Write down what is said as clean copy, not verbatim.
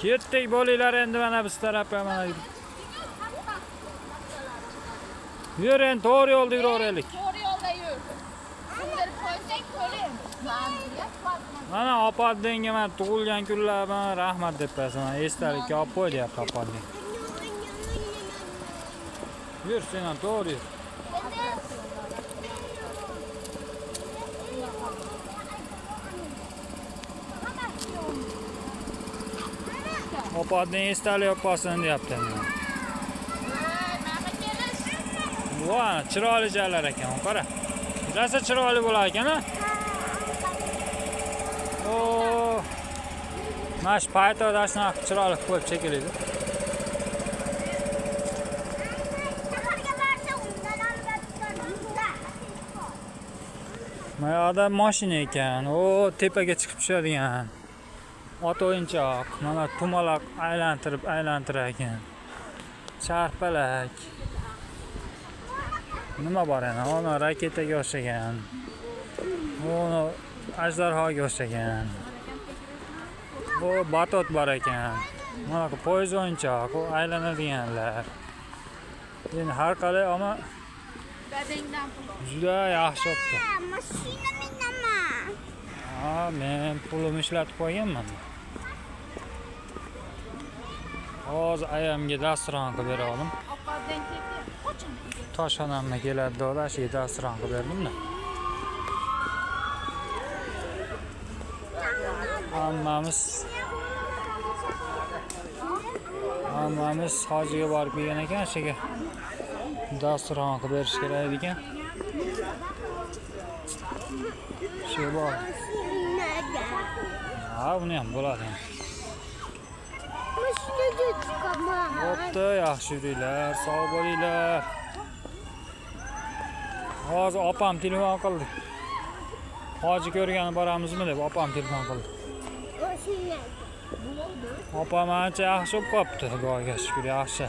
Ketdik bo'linglar endi mana biz tarafga mana. Yur endi to'g'ri yo'lda yuraveraylik. To'g'ri yo'lda yur. Sindirib qo'ysang qo'ling. Mana opaddenga men tug'ilgan kunlarimga rahmat deb qo'yaman. Esdalikka olib qo'y deyapti opadden. Yur sen ham to'g'ri yur. Opadden esdalik olib qolsin deyapti. Voy, chiroyli joylar ekan, qara. Rosa chiroyli bo'lar ekan-a? O, Mash paytoda shunaqa chiroyli qilib chekilaydi. Mana yoqda mashina ekan. O, tepaga chiqib tushadigan. Ot o'yinchoq. Mana tumaloq aylantirar ekan. Charpalak. Nima bor yana? Ona raketaga o'xshagan. Ona ajdarhoga o'xshagan. Bu batot bor ekan. Mana bu poyezd o'yinchoq, u aylanadiganlar. Endi har qalay ama juda yaxshi o'tdi. Mashina minaman. Ha, men pulim ishlatib qo'yganman. Hozir ayamga dasturxon qilib bera oldim. Toshxonamga keladi do'la, shu dasturxon qilib berdim-da. Hammamiz hojiga borib kelgan ekan, o'shaga dasturxon qilib berish kerak ekan. Shu bor. Ha, buni ham bo'ladi. Mashinaga chiqaman. Bo'pti, yaxshi yuringlar, sog' bo'linglar. Hozir opam telefon qildi. Hoji ko'rgani boramizmi deb opam telefon qildi. Opam ancha yaxshi bo'lib qopti, Xudoga shukr, yaxshi.